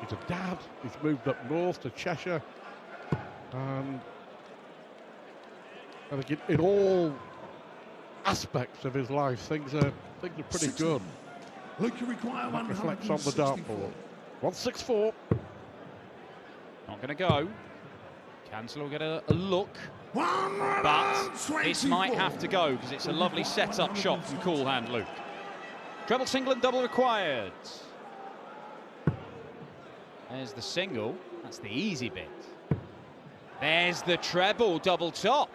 He's a dad. He's moved up north to Cheshire, and I think in all aspects of his life, things are pretty good. Look, you require that reflects on the dartboard. 164. Not going to go. Cancel will get a look, but this might have to go because it's a lovely set-up shot from Cool Hand Luke. Treble, single and double required. There's the single. That's the easy bit. There's the treble, double top.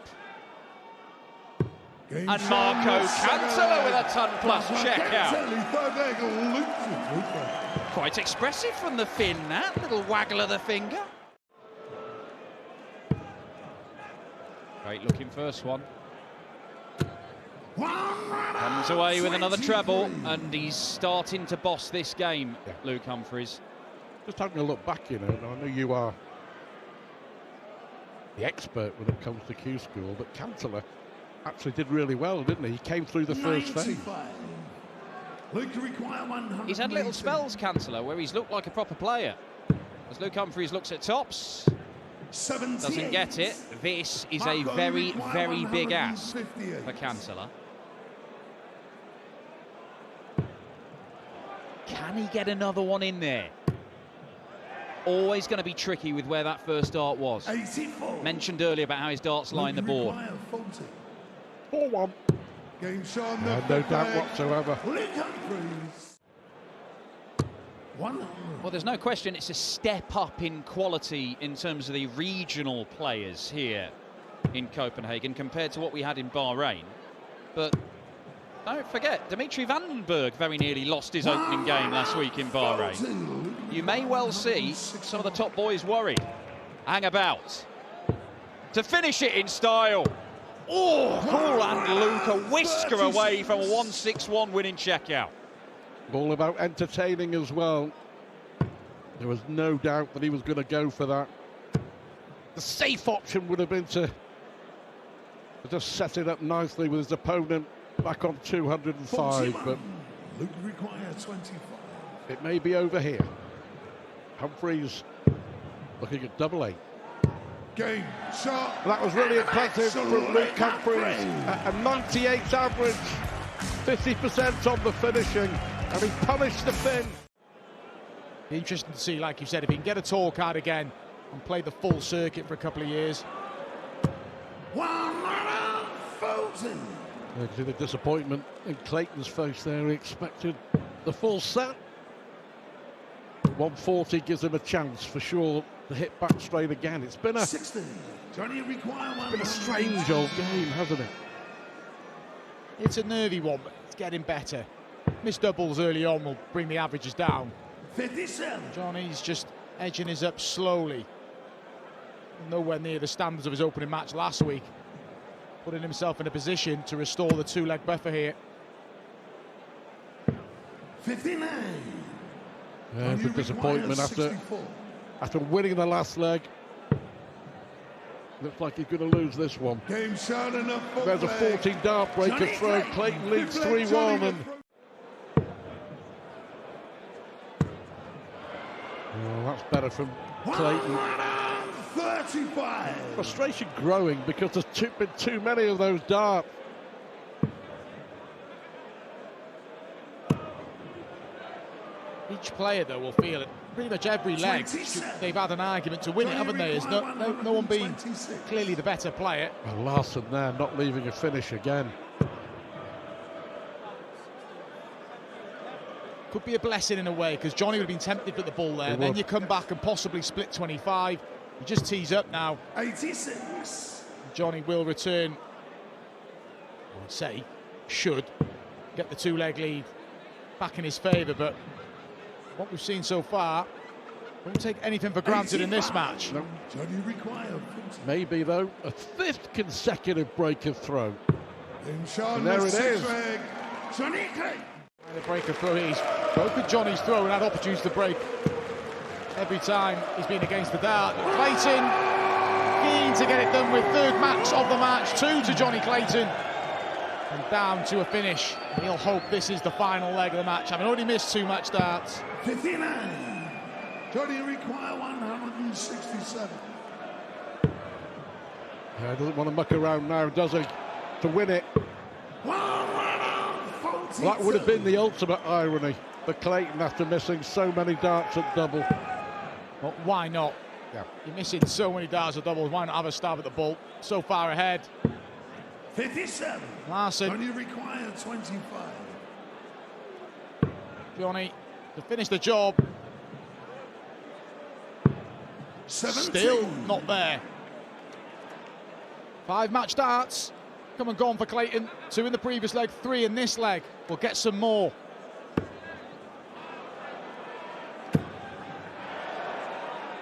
And Marco Cantala with a ton-plus check-out. Quite expressive from the Finn, that little waggle of the finger. Great looking first one. Comes away with another treble, and he's starting to boss this game, Luke Humphries. Just having a look back, you know, I know you are the expert when it comes to Q School, but Cantala actually did really well, didn't he? He came through the first phase. He's had little spells, Cantala, where he's looked like a proper player. As Luke Humphries looks at tops, doesn't get it. This is a very, very big ask for Cantala. Can he get another one in there? Always going to be tricky with where that first dart was. 84. Mentioned earlier about how his darts line the board. 4-1. No doubt whatsoever. Well, there's no question it's a step up in quality in terms of the regional players here in Copenhagen compared to what we had in Bahrain. But don't forget, Dimitri Vandenberg very nearly lost his opening game last week in Bahrain. You may well see some of the top boys worried. Hang about. To finish it in style. Oh, Cool Hand Luke, a whisker away from a 161 winning checkout. All about entertaining as well. There was no doubt that he was going to go for that. The safe option would have been to just set it up nicely with his opponent back on 205, but Luke requires 25. It may be over here. Humphries looking at double eight. Game shot. That was really impressive from Luke Humphries. A 98 average, 50% on the finishing, and he punished the Finn. Be interesting to see, like you said, if he can get a tour card again and play the full circuit for a couple of years. 1,000. You can see the disappointment in Clayton's face there. He expected the full set. 140 gives him a chance for sure to hit back straight again. It's been a 60. Johnny require one. Been a strange old game, hasn't it? It's a nervy one, but it's getting better. Missed doubles early on will bring the averages down. 57. Johnny's just edging his up slowly. Nowhere near the standards of his opening match last week. Putting himself in a position to restore the two-leg buffer here. 59. There's a disappointment after winning the last leg. Looks like he's going to lose this one. Game shot enough. There's a 14 dart breaker throw. Clayton leads 3-1. And that's better from Clayton. 35. Frustration growing because there's been too many of those darts. Each player, though, will feel it. Pretty much every leg, they've had an argument to win it, haven't they? There's no one being clearly the better player. And Larson there, not leaving a finish again. Could be a blessing in a way, because Johnny would have been tempted with the ball there. Then you come back and possibly split 25. You just tease up now. 86. Johnny will return. I would say, should get the two-leg lead back in his favour, but what we've seen so far, don't take anything for granted in this match. No. Johnny required. Maybe, though, a fifth consecutive breaker throw. And there it is. Johnny Clayton. The breaker throw, he's broken Johnny's throw and had opportunities to break every time he's been against the dart. Clayton keen to get it done with third match of the match. 2 to Johnny Clayton. And down to a finish. He'll hope this is the final leg of the match. Having already missed 2 match darts. 59. Johnny require 167. Yeah, doesn't want to muck around now, does he? To win it. 142. That would have been the ultimate irony for Clayton after missing so many darts at double. Well, why not? Yeah. You're missing so many darts at doubles. Why not have a stab at the ball? So far ahead. 57. Larson. Johnny require 25. Johnny to finish the job. 17. Still not there. 5 match darts. Come and gone for Clayton. 2 in the previous leg, 3 in this leg. We'll get some more.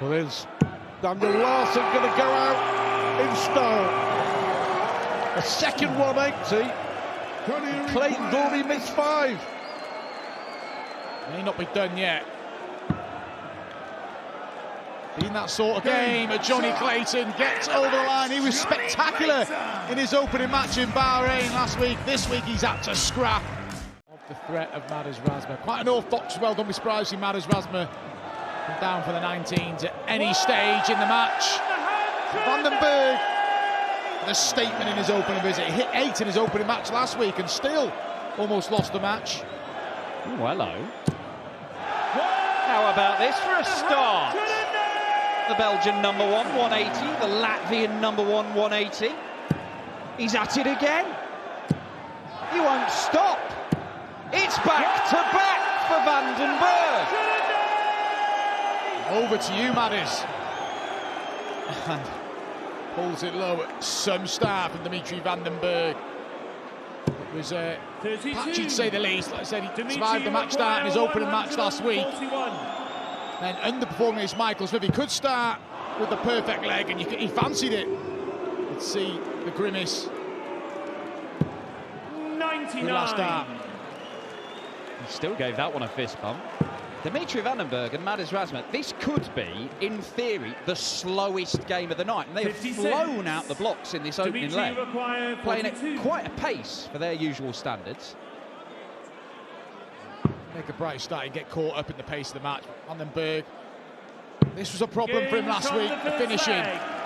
Well, is Daniel Larson going to go out in style? A second 180. Johnny Clayton's already missed 5. May not be done yet. In that sort of game, Johnny Clayton gets over the line. He was spectacular in his opening match in Bahrain last week. This week he's had to scrap. Of the threat of Madars Razma. Quite an orthodox, well done with Sprycy. Madars Razma down for the 19s at any stage in the match. Vandenberg, the statement in his opening visit. He hit 8 in his opening match last week and still almost lost the match. Oh, hello. How about this for a start? The Belgian number 1, 180. The Latvian number 1, 180. He's at it again. He won't stop. It's back to back for Vandenberg. Over to you, Madars. And pulls it low at some start from Dimitri Vandenberg. It was patchy to say the least. Like I said, he survived the match start in his opening match last week. Then underperforming his Michael Smith. He could start with the perfect leg, and he fancied it. Let's see the grimace. 99. Last start. He still gave that one a fist bump. Dimitri Vandenberg and Madars Razma, this could be, in theory, the slowest game of the night. And they've 56. flown out the blocks in this opening leg, playing at 42. quite a pace for their usual standards. Make a bright start and get caught up in the pace of the match. Vandenberg, this was a problem for him last week, the finishing.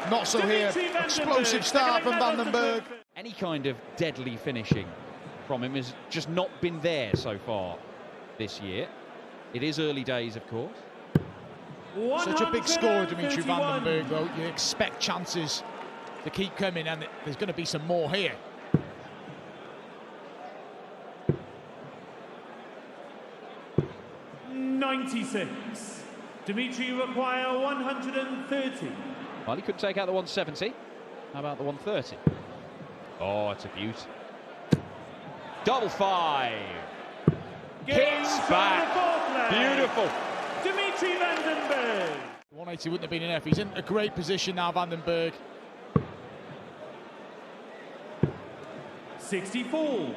Not so here. Explosive start from Vandenberg. Any kind of deadly finishing from him has just not been there so far this year. It is early days, of course. Such a big score, Dimitri Vandenberg, though. You expect chances to keep coming, and there's going to be some more here. $96. Dimitri require 130. Well, he could take out the 170. How about the 130? Oh, it's a beaut. Double 5. Hits back. Beautiful. Dimitri Vandenberg. 180 wouldn't have been enough. He's in a great position now, Vandenberg. 64.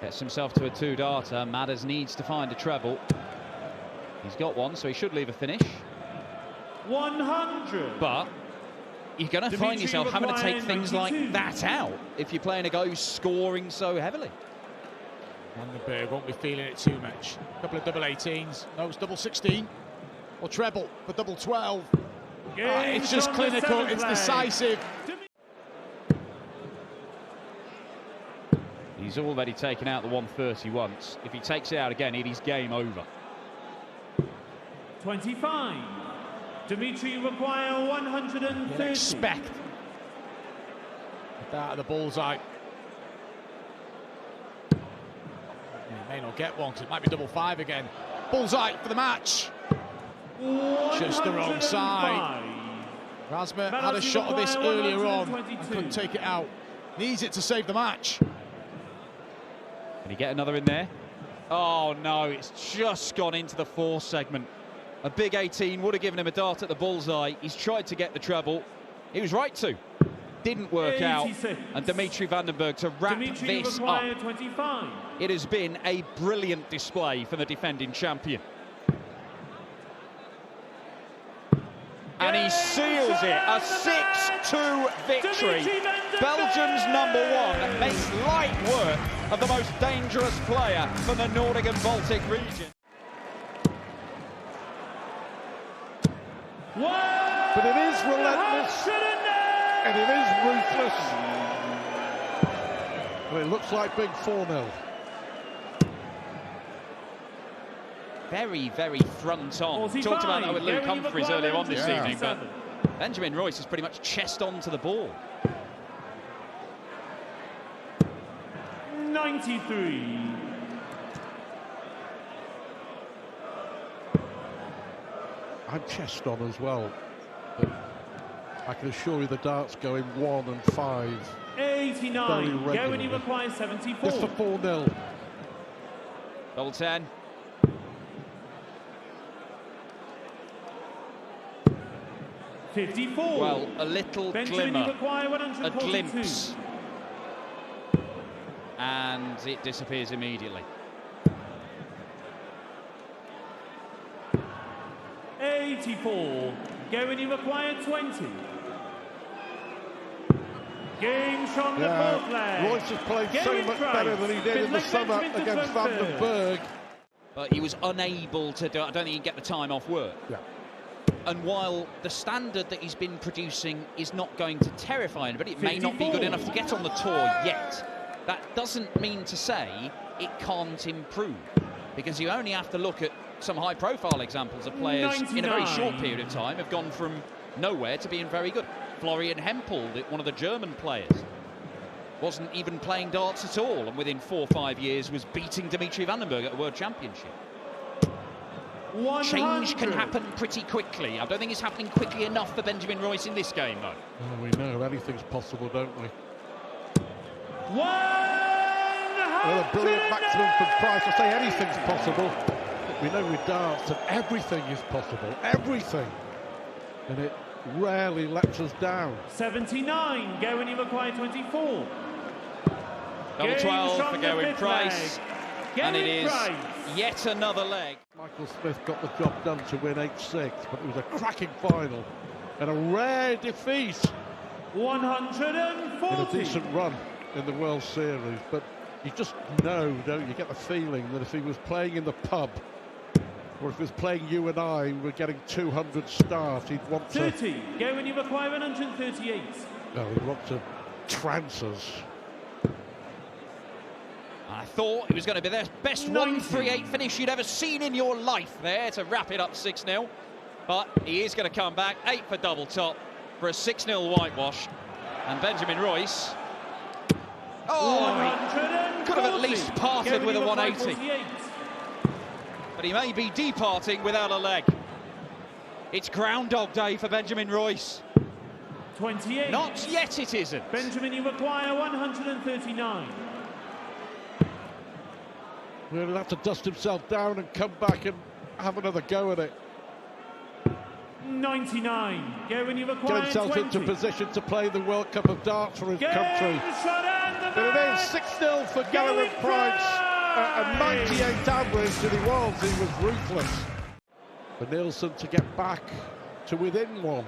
Gets himself to a 2-darter. Madars needs to find a treble. He's got one, so he should leave a finish. 100. But you're going to find yourself having to take things 92. like that out if you're playing a guy who's scoring so heavily. Vandenberg won't be feeling it too much. A couple of double 18s. No, it's double 16. Or treble for double 12. It's just clinical, it's decisive. He's already taken out the 130 once. If he takes it out again, it is game over. 25. Dimitri require 130. You'd expect that at the bullseye. He may not get one because it might be double 5 again. Bullseye for the match. Just the wrong side. Razma had a shot of this earlier on and couldn't take it out. Needs it to save the match. Can he get another in there? Oh no, it's just gone into the 4 segment. A big 18 would have given him a dart at the bullseye. He's tried to get the treble. He was right to. Didn't work 86. out. And Dimitri Vandenberg to wrap Dimitri this require up. 25. It has been a brilliant display for the defending champion. And he seals it, a 6-2 victory. Belgium's number 1 makes light work of the most dangerous player from the Nordic and Baltic region. But it is relentless, and it is ruthless. And it looks like big 4-0. Very, very front on. Talked about that with Luke Humphries earlier on this evening, but Benjamin Royce is pretty much chest on to the ball. 93. I'm chest on as well, but I can assure you the darts go in 1 and 5. 89. Germany requires 74. Just for 4-0. Double 10. Well, a little glimmer, a glimpse, and it disappears immediately. 84. Germany required 20. Game from the fourth leg. Royce has played so much better than he did in the summer against Vandenberg. But he was unable to do it. I don't think he can get the time off work. Yeah. And while the standard that he's been producing is not going to terrify anybody, it may not be good enough to get on the tour yet. That doesn't mean to say it can't improve, because you only have to look at some high-profile examples of players 99. In a very short period of time have gone from nowhere to being very good. Florian Hempel, one of the German players, wasn't even playing darts at all, and within 4 or 5 years was beating Dimitri Vandenberg at a World Championship. 100. Change can happen pretty quickly. I don't think it's happening quickly enough for Benjamin Royce in this game, though. Oh, we know anything's possible, don't we? 100. Well, a brilliant maximum from Price. I say anything's possible. But we know with darts that everything is possible. Everything. And it rarely lets us down. 79. Germany required 24. Double 12 for Gerwyn Price. And it is Price. yet another leg. Michael Smith got the job done to win 8-6, but it was a cracking final and a rare defeat 140. in a decent run in the World Series. But you just know, don't you, get the feeling that if he was playing in the pub, or if he was playing you and I, we were getting 200 stars, he'd want 30. Germany require 138. No, he'd want to trance us. I thought it was going to be the best 138 finish you'd ever seen in your life there to wrap it up 6-0. But he is going to come back, 8 for double top for a 6-0 whitewash. And Benjamin Royce, he could have at least parted with a 180. But he may be departing without a leg. It's Groundhog Day for Benjamin Royce. 28. Not yet, it isn't. Benjamin, you require 139. He'll have to dust himself down and come back and have another go at it. 99. Gerwyn, you Get require himself 20. into position to play the World Cup of Darts for his country. But it is 6-0 for Gerwyn Price. A 98 average, and he was ruthless. For Nielsen to get back to within 1.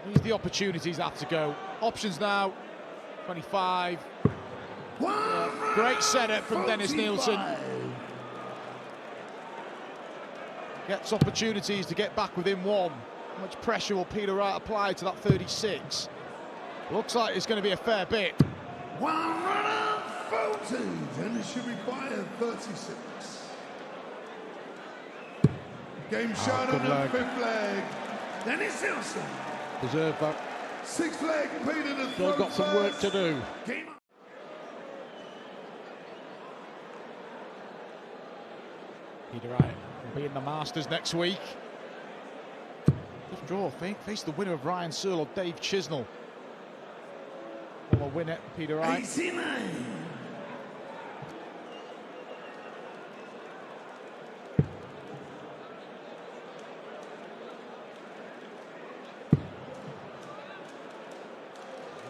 These are the opportunities that have to go. Options now, 25. Great setup from Dennis Nielsen. Gets opportunities to get back within 1. How much pressure will Peter Wright apply to that 36? Looks like it's going to be a fair bit. 140. Dennis should require 36. Game shot on the 5th leg. Dennis Nielsen. Deserve that. 6th leg, Peter to Still got some work to do. Game on. Peter Wright will be in the Masters next week. Just draw, face the winner of Ryan Searle or Dave Chisnell. Will win it, Peter Wright. 89.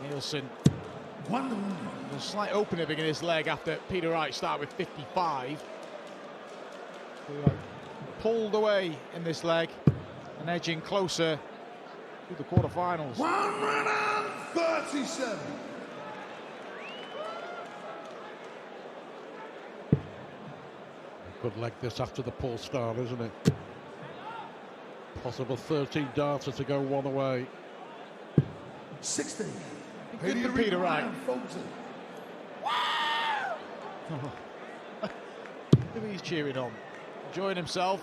Nielsen. One. A slight opening in his leg after Peter Wright started with 55. Pulled away in this leg and edging closer to the quarterfinals. 137. Good leg this after the Paul start, isn't it? Possible 13 darter to go one away. 60. Good for Peter Wright. He's cheering on, enjoying himself.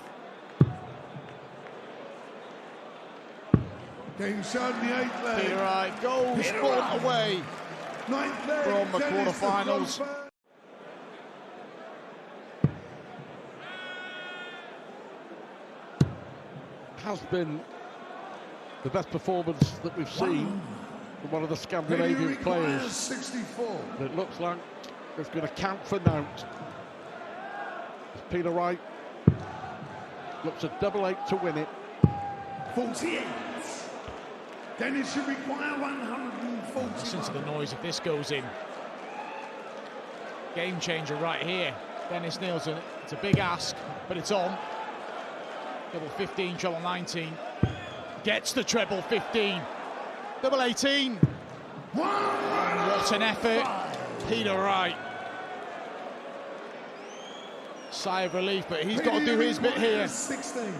Game shown the 8th leg. Peter Wright goes one away 9th leg. from the Dennis quarterfinals. Has been the best performance that we've seen from one of the Scandinavian players. 64. It looks like it's going to count for Nantes. Peter Wright looks at double 8 to win it. 48. Dennis should require 140. Listen to the noise if this goes in. Game changer right here. Dennis Nielsen. It's a big ask, but it's on. Double 15, treble 19. Gets the treble 15. Double 18. What an effort. Peter Wright. Sigh of relief, but he's got to do his bit here. 16.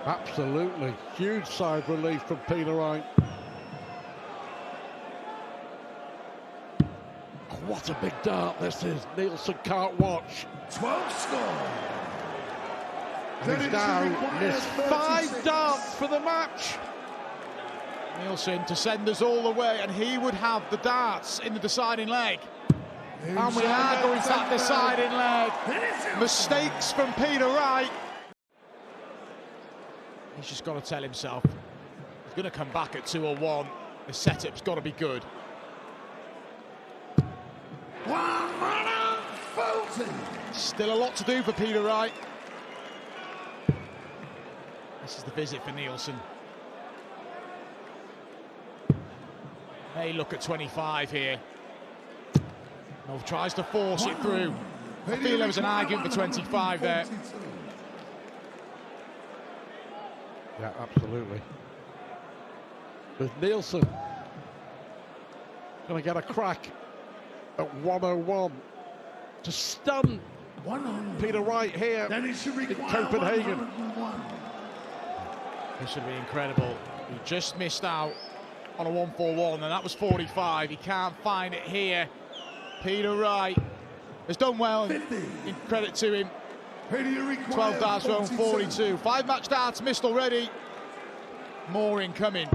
Absolutely. Huge sigh of relief from Peter Wright. What a big dart this is. Nielsen can't watch. 12 score. And he's now missed 5 darts for the match. Nielsen to send us all the way, and he would have the darts in the deciding leg. And we are going to that deciding leg. Mistakes from Peter Wright. He's just got to tell himself he's going to come back at 201. The setup's got to be good. 140. Still a lot to do for Peter Wright. This is the visit for Nielsen. Hey, look at 25 here. Nov tries to force it through. I feel there was an argument for 25 there. Yeah, absolutely. With Nielsen going to get a crack at 101 to stun Peter Wright here in Copenhagen. This would be incredible. He just missed out on a 141, and that was 45. He can't find it here. Peter Wright has done well, in credit to him. 12 darts thrown, 42. 5 match darts missed already. More incoming.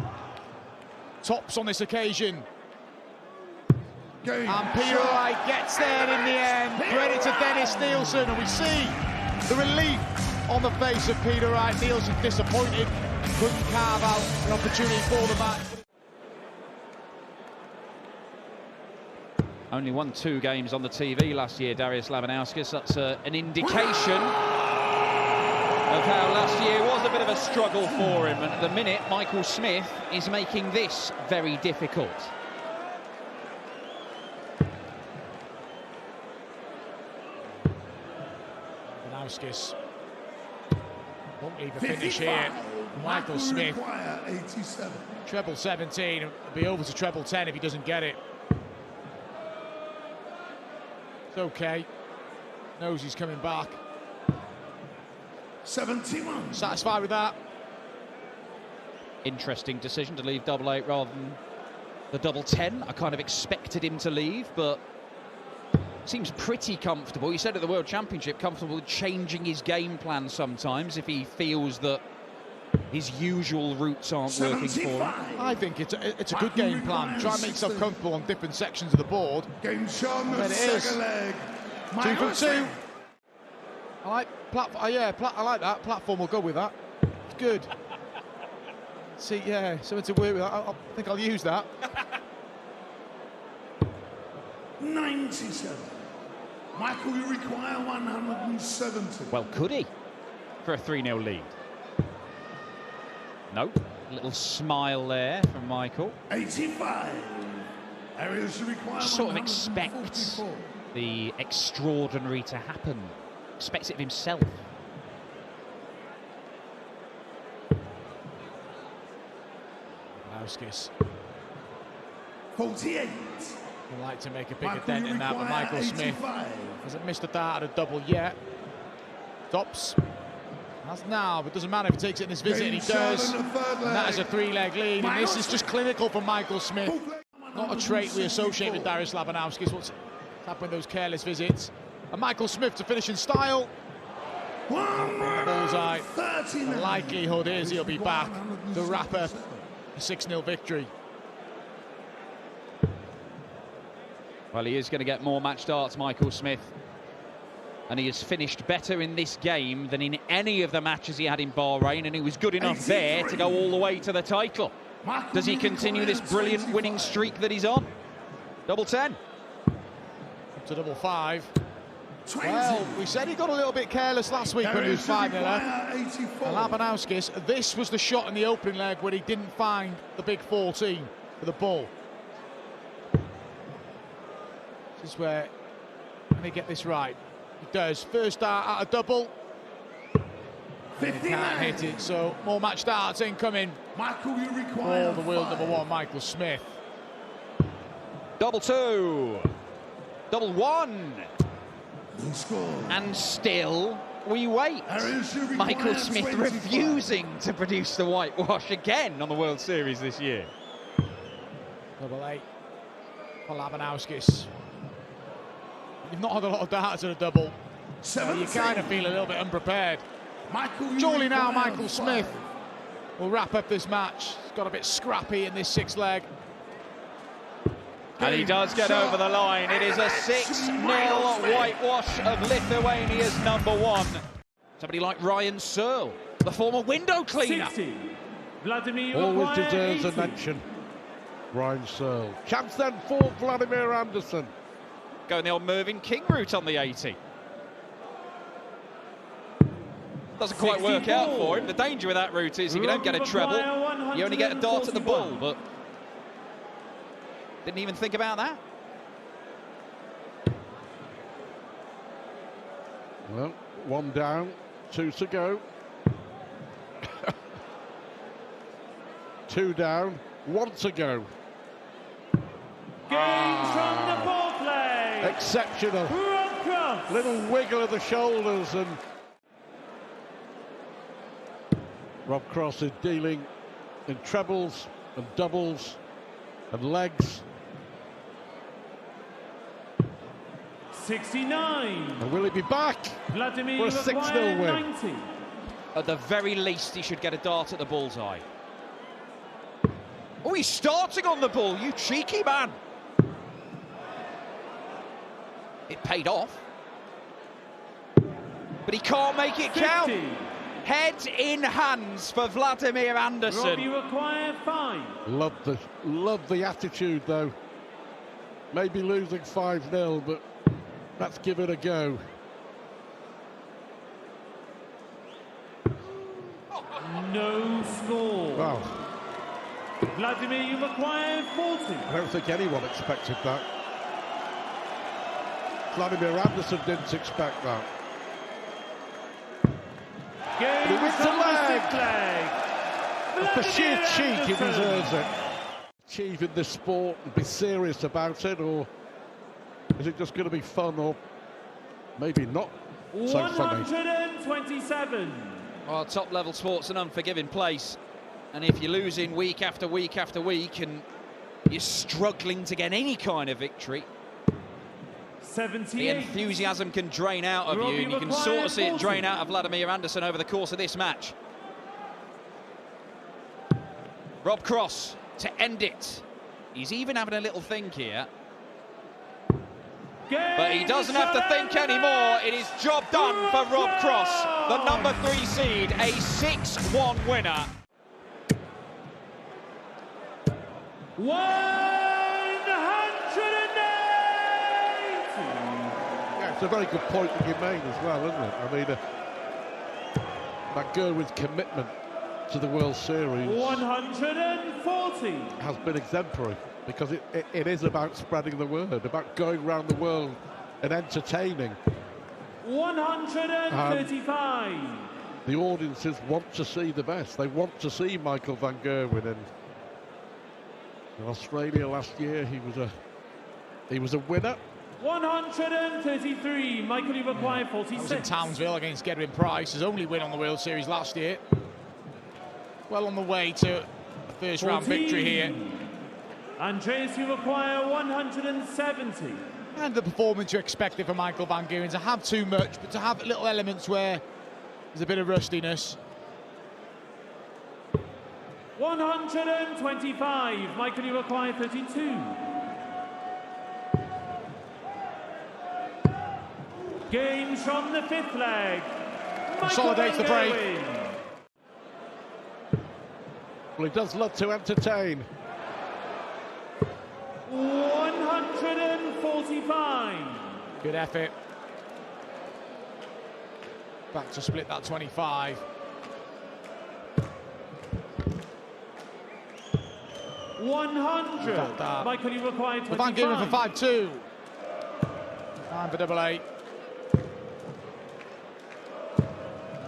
Tops on this occasion. And Peter Wright gets there in the end. Credit to Dennis Nielsen, and we see the relief on the face of Peter Wright. Nielsen disappointed, couldn't carve out an opportunity for the match. Only won 2 games on the TV last year, Darius Labanauskas. That's an indication of how last year was a bit of a struggle for him. And at the minute, Michael Smith is making this very difficult. Labanauskas won't leave a finish here. Michael Smith, treble 17, it'll be over to treble 10 if he doesn't get it. It's okay. Knows he's coming back. 71. Satisfied with that. Interesting decision to leave double 8 rather than the double 10. I kind of expected him to leave, but seems pretty comfortable. He said at the World Championship, comfortable with changing his game plan sometimes if he feels that his usual routes aren't working for him. I think it's a good game plan. Try and make yourself comfortable on different sections of the board. Game shown the It is. second leg. 2 from 2. I like I like that. Platform will go with that. It's good. See, yeah, something to work with. I think I'll use that. 97. Michael, you require 170. Well, could he? For a 3-0 lead. No. A little smile there from Michael. 85. Ariel should require Sort of expects 144. the extraordinary to happen. Expects it of himself. Labanauskas 48. would like to make a bigger Michael, dent you in that, but require Michael Smith 85. hasn't missed a dart at a double yet. Stops. That's now, but doesn't matter if he takes it in this visit, and he does. And that is a 3-leg lead, and this is just clinical for Michael Smith. Not a trait we associate with Darius Labanowskis. What's happening with those careless visits? And Michael Smith to finish in style. Bullseye. The likelihood is he'll be back to wrap up a 6-0 victory. Well, he is going to get more match darts, Michael Smith. And he has finished better in this game than in any of the matches he had in Bahrain, and he was good enough there to go all the way to the title. Does he continue this brilliant winning streak that he's on? Double 10. Up to double 5. Well, we said he got a little bit careless last week when he was 5-0 up. Labanowskis, this was the shot in the opening leg where he didn't find the big 14 for the bull. This is where, can he get this right? He does. First dart at a double. He can't hit it, so more match darts incoming. Michael, you require all the world #1, Michael Smith. Double 2. Double 1. And still we wait. Michael Smith refusing to produce the whitewash again on the World Series this year. Double 8 for Labanowskis. You've not had a lot of darts at a double, so you kind of feel a little bit unprepared. Surely now Michael Smith will wrap up this match. He's got a bit scrappy in this 6th leg. And he does get over the line. It is a 6-0 whitewash of Lithuania's #1. Somebody like Ryan Searle, the former window cleaner. 60. Vladimir Always deserves a 80. mention. Ryan Searle. Chance then for Vladimir Anderson. Going the old Mervyn King route on the 80. Doesn't quite work out for him. The danger with that route is if you don't get a treble, you only get a dart at the bull, but didn't even think about that. Well, 1 down, 2 to go. 2 down, 1 to go. Game from the 4th leg. Exceptional. Rob Cross. Little wiggle of the shoulders, and Rob Cross is dealing in trebles and doubles and legs. 69. And will he be back Vladimir for a 6-0 win? 90. At the very least, he should get a dart at the bullseye. Oh, he's starting on the bull, you cheeky man. It paid off. But he can't make it 50. count. Head in hands for Vladimir Anderson. Rob, you require 5. Love the attitude, though. Maybe losing 5-0, but let's give it a go. No score. Wow. Vladimir, you require 40. I don't think anyone expected that. Vladimir Anderson didn't expect that. Game He wins the from the leg. 6th leg. For sheer Vladimir cheek, he Anderson. deserves it. Achieving this sport and be serious about it, or is it just going to be fun, or maybe not so funny? 127. Well, top-level sport's an unforgiving place. And if you're losing week after week after week and you're struggling to get any kind of victory, 78. the enthusiasm can drain out of you, and you can sort of see it drain out of Vladimir Anderson over the course of this match. Rob Cross to end it. He's even having a little think here. But he doesn't have to think anymore. It is job done for Rob Cross, the #3 seed, a 6-1 winner. 180. Yeah, it's a very good point that you made as well, isn't it? I mean, McGurwin's commitment to the World Series 140. has been exemplary, because it is about spreading the word, about going around the world and entertaining. 135. The audiences want to see the best. They want to see Michael van Gerwen. And in Australia last year, he was a winner. 133. Michael, you require That was in 46. Townsville against Gedwin Price, his only win on the World Series last year. Well on the way to a first round 14. victory here. Andreas, you require 170. And the performance you expected from Michael Van Gerwen, to have too much, but to have little elements where there's a bit of rustiness. 125. Michael, you require 32. Games from the fifth leg. Consolidates the break. Well, he does love to entertain. 145. Good effort. Back to split that 25. In 100. fact, Michael, you require 25. Van Gerwen for 5-2. Time for double eight.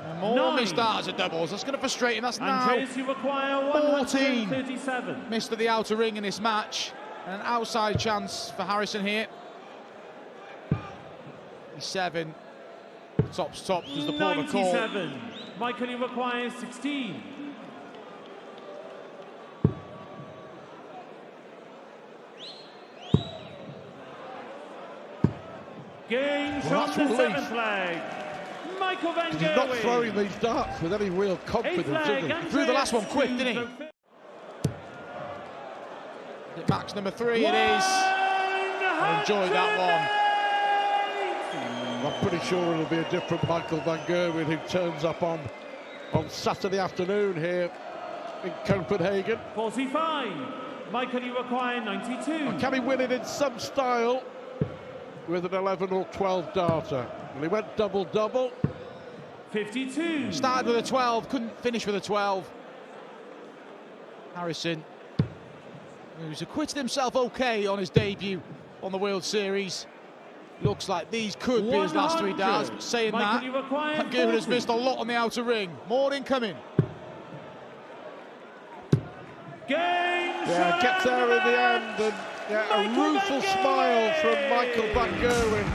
And more 9. missed starters at doubles. That's going to frustrate him. That's now Andreas, you require 14. 137. missed at the outer ring in this match. And an outside chance for Harrison here. 7. Tops was the port of call. 97. Michael, you require 16. Games Well, from the that's relief. seventh leg. Michael Van He's not Gerwen. throwing these darts with any real Eighth confidence, leg. is he? Andreas Threw the last one quick, to didn't he? the fifth. Max number 3 it is. I enjoyed that I'm pretty sure it'll be a different Michael Van Gerwen who turns up on Saturday afternoon here in Copenhagen. 45. Michael, you require 92. Can he win it in some style with an 11 or 12 darter? Well, he went double-double. 52. one. Started with a 12, couldn't finish with a 12. Harrison, who's acquitted himself okay on his debut on the World Series. Looks like these could be his last 3 darts, but saying Michael, that, you require Van Gerwen has 40. missed a lot on the outer ring. More incoming. Game Yeah, gets there in the end, and yeah, a Michael Van rueful Gerwen! smile from Michael Van Gerwen.